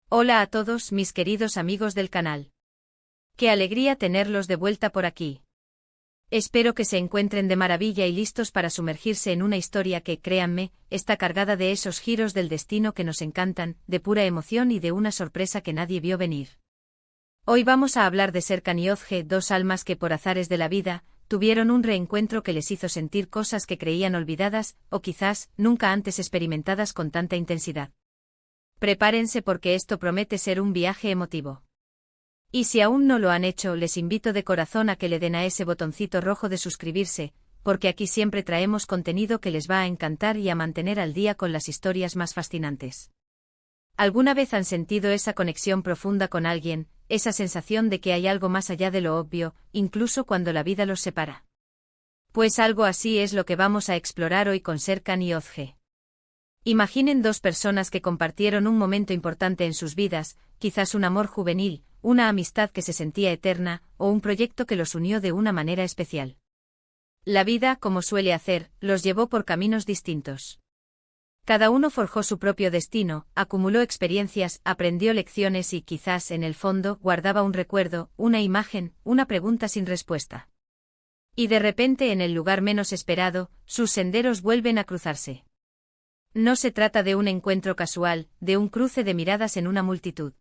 Hola a todos mis queridos amigos del canal. Qué alegría tenerlos de vuelta por aquí. Espero que se encuentren de maravilla y listos para sumergirse en una historia que, créanme, está cargada de esos giros del destino que nos encantan, de pura emoción y de una sorpresa que nadie vio venir. Hoy vamos a hablar de Serkan y Özge, dos almas que por azares de la vida, tuvieron un reencuentro que les hizo sentir cosas que creían olvidadas, o quizás, nunca antes experimentadas con tanta intensidad. Prepárense porque esto promete ser un viaje emotivo. Y si aún no lo han hecho, les invito de corazón a que le den a ese botoncito rojo de suscribirse, porque aquí siempre traemos contenido que les va a encantar y a mantener al día con las historias más fascinantes. ¿Alguna vez han sentido esa conexión profunda con alguien, esa sensación de que hay algo más allá de lo obvio, incluso cuando la vida los separa? Pues algo así es lo que vamos a explorar hoy con Serkan y Özge. Imaginen dos personas que compartieron un momento importante en sus vidas, quizás un amor juvenil, una amistad que se sentía eterna, o un proyecto que los unió de una manera especial. La vida, como suele hacer, los llevó por caminos distintos. Cada uno forjó su propio destino, acumuló experiencias, aprendió lecciones y quizás, en el fondo, guardaba un recuerdo, una imagen, una pregunta sin respuesta. Y de repente, en el lugar menos esperado, sus senderos vuelven a cruzarse. No se trata de un encuentro casual, de un cruce de miradas en una multitud.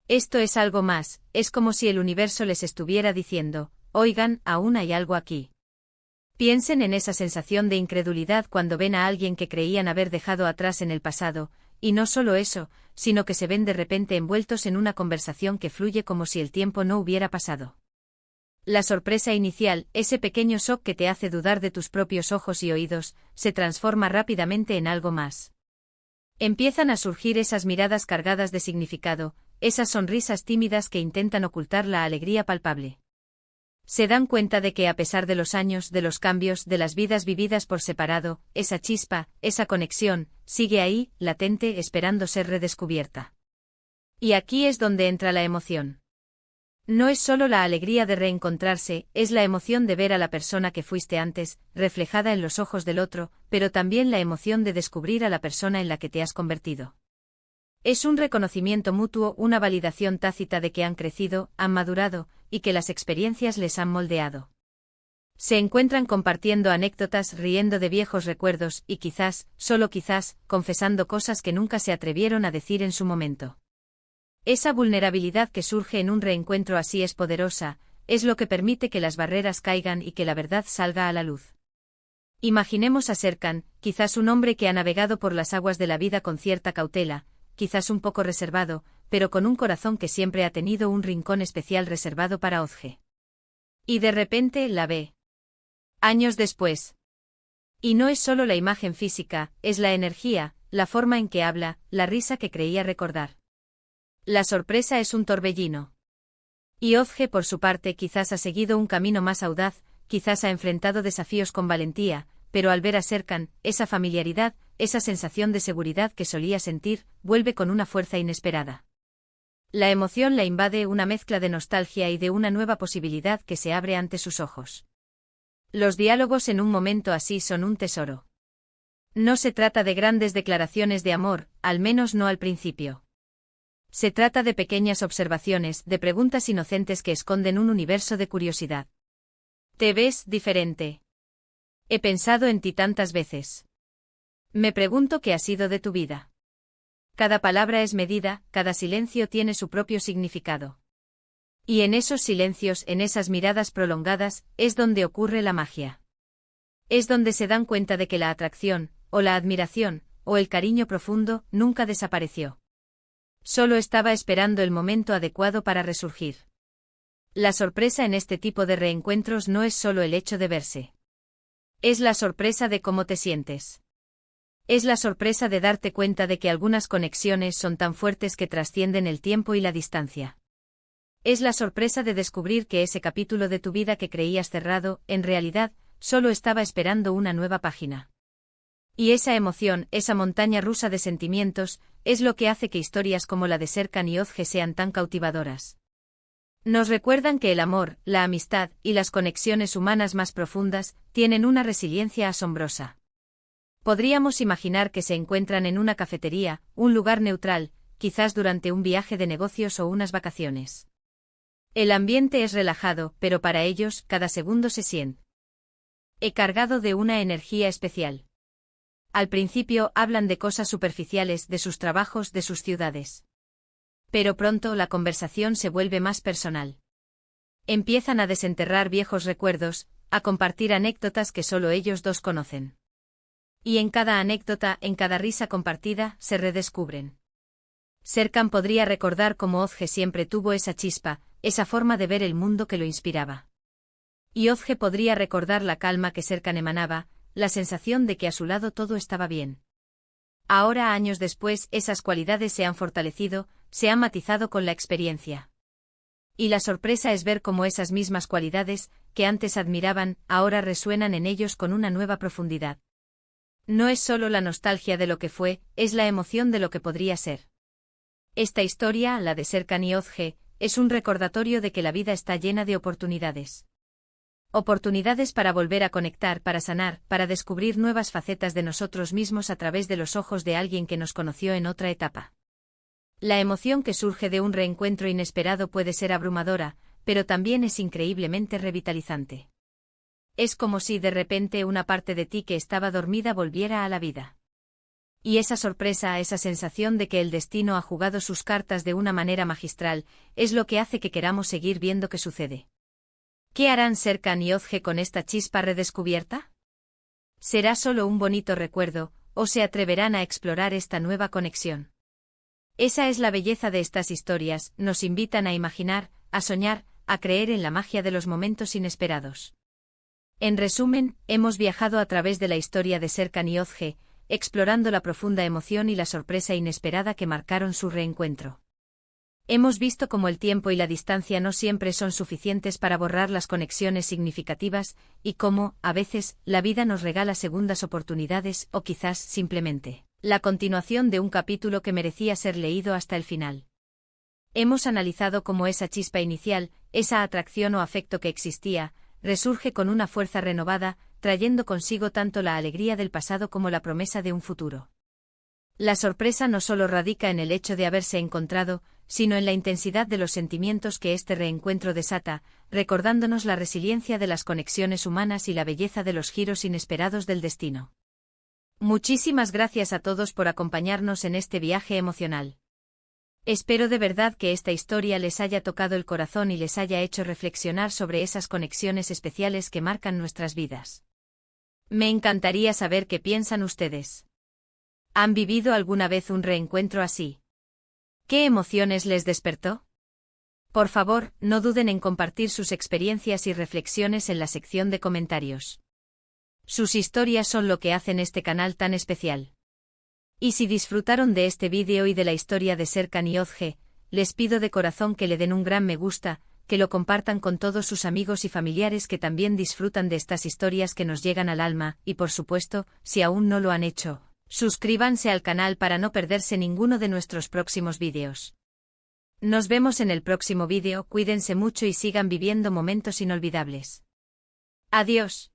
Esto es algo más, es como si el universo les estuviera diciendo, oigan, aún hay algo aquí. Piensen en esa sensación de incredulidad cuando ven a alguien que creían haber dejado atrás en el pasado, y no solo eso, sino que se ven de repente envueltos en una conversación que fluye como si el tiempo no hubiera pasado. La sorpresa inicial, ese pequeño shock que te hace dudar de tus propios ojos y oídos, se transforma rápidamente en algo más. Empiezan a surgir esas miradas cargadas de significado, esas sonrisas tímidas que intentan ocultar la alegría palpable. Se dan cuenta de que a pesar de los años, de los cambios, de las vidas vividas por separado, esa chispa, esa conexión, sigue ahí, latente, esperando ser redescubierta. Y aquí es donde entra la emoción. No es solo la alegría de reencontrarse, es la emoción de ver a la persona que fuiste antes, reflejada en los ojos del otro, pero también la emoción de descubrir a la persona en la que te has convertido. Es un reconocimiento mutuo, una validación tácita de que han crecido, han madurado, y que las experiencias les han moldeado. Se encuentran compartiendo anécdotas, riendo de viejos recuerdos y quizás, solo quizás, confesando cosas que nunca se atrevieron a decir en su momento. Esa vulnerabilidad que surge en un reencuentro así es poderosa, es lo que permite que las barreras caigan y que la verdad salga a la luz. Imaginemos a Serkan, quizás un hombre que ha navegado por las aguas de la vida con cierta cautela, quizás un poco reservado, pero con un corazón que siempre ha tenido un rincón especial reservado para Özge. Y de repente la ve. Años después. Y no es solo la imagen física, es la energía, la forma en que habla, la risa que creía recordar. La sorpresa es un torbellino. Y Özge por su parte quizás ha seguido un camino más audaz, quizás ha enfrentado desafíos con valentía, pero al ver a Serkan, esa familiaridad, esa sensación de seguridad que solía sentir, vuelve con una fuerza inesperada. La emoción la invade una mezcla de nostalgia y de una nueva posibilidad que se abre ante sus ojos. Los diálogos en un momento así son un tesoro. No se trata de grandes declaraciones de amor, al menos no al principio. Se trata de pequeñas observaciones, de preguntas inocentes que esconden un universo de curiosidad. ¿Te ves diferente? He pensado en ti tantas veces. Me pregunto qué ha sido de tu vida. Cada palabra es medida, cada silencio tiene su propio significado. Y en esos silencios, en esas miradas prolongadas, es donde ocurre la magia. Es donde se dan cuenta de que la atracción, o la admiración, o el cariño profundo, nunca desapareció. Solo estaba esperando el momento adecuado para resurgir. La sorpresa en este tipo de reencuentros no es solo el hecho de verse. Es la sorpresa de cómo te sientes. Es la sorpresa de darte cuenta de que algunas conexiones son tan fuertes que trascienden el tiempo y la distancia. Es la sorpresa de descubrir que ese capítulo de tu vida que creías cerrado, en realidad, solo estaba esperando una nueva página. Y esa emoción, esa montaña rusa de sentimientos, es lo que hace que historias como la de Serkan y Özge sean tan cautivadoras. Nos recuerdan que el amor, la amistad y las conexiones humanas más profundas tienen una resiliencia asombrosa. Podríamos imaginar que se encuentran en una cafetería, un lugar neutral, quizás durante un viaje de negocios o unas vacaciones. El ambiente es relajado, pero para ellos, cada segundo se siente cargado de una energía especial. Al principio hablan de cosas superficiales, de sus trabajos, de sus ciudades. Pero pronto la conversación se vuelve más personal. Empiezan a desenterrar viejos recuerdos, a compartir anécdotas que solo ellos dos conocen. Y en cada anécdota, en cada risa compartida, se redescubren. Serkan podría recordar cómo Ozge siempre tuvo esa chispa, esa forma de ver el mundo que lo inspiraba. Y Ozge podría recordar la calma que Serkan emanaba, la sensación de que a su lado todo estaba bien. Ahora, años después, esas cualidades se han fortalecido, se han matizado con la experiencia. Y la sorpresa es ver cómo esas mismas cualidades, que antes admiraban, ahora resuenan en ellos con una nueva profundidad. No es solo la nostalgia de lo que fue, es la emoción de lo que podría ser. Esta historia, la de Serkan y Ozge, es un recordatorio de que la vida está llena de oportunidades. Oportunidades para volver a conectar, para sanar, para descubrir nuevas facetas de nosotros mismos a través de los ojos de alguien que nos conoció en otra etapa. La emoción que surge de un reencuentro inesperado puede ser abrumadora, pero también es increíblemente revitalizante. Es como si de repente una parte de ti que estaba dormida volviera a la vida. Y esa sorpresa, esa sensación de que el destino ha jugado sus cartas de una manera magistral, es lo que hace que queramos seguir viendo qué sucede. ¿Qué harán Serkan y Ozge con esta chispa redescubierta? ¿Será solo un bonito recuerdo, o se atreverán a explorar esta nueva conexión? Esa es la belleza de estas historias, nos invitan a imaginar, a soñar, a creer en la magia de los momentos inesperados. En resumen, hemos viajado a través de la historia de Serkan y Ozge, explorando la profunda emoción y la sorpresa inesperada que marcaron su reencuentro. Hemos visto cómo el tiempo y la distancia no siempre son suficientes para borrar las conexiones significativas, y cómo, a veces, la vida nos regala segundas oportunidades o quizás, simplemente, la continuación de un capítulo que merecía ser leído hasta el final. Hemos analizado cómo esa chispa inicial, esa atracción o afecto que existía, resurge con una fuerza renovada, trayendo consigo tanto la alegría del pasado como la promesa de un futuro. La sorpresa no solo radica en el hecho de haberse encontrado, sino en la intensidad de los sentimientos que este reencuentro desata, recordándonos la resiliencia de las conexiones humanas y la belleza de los giros inesperados del destino. Muchísimas gracias a todos por acompañarnos en este viaje emocional. Espero de verdad que esta historia les haya tocado el corazón y les haya hecho reflexionar sobre esas conexiones especiales que marcan nuestras vidas. Me encantaría saber qué piensan ustedes. ¿Han vivido alguna vez un reencuentro así? ¿Qué emociones les despertó? Por favor, no duden en compartir sus experiencias y reflexiones en la sección de comentarios. Sus historias son lo que hacen este canal tan especial. Y si disfrutaron de este vídeo y de la historia de Serkan y Ozge, les pido de corazón que le den un gran me gusta, que lo compartan con todos sus amigos y familiares que también disfrutan de estas historias que nos llegan al alma, y por supuesto, si aún no lo han hecho, suscríbanse al canal para no perderse ninguno de nuestros próximos vídeos. Nos vemos en el próximo vídeo, cuídense mucho y sigan viviendo momentos inolvidables. Adiós.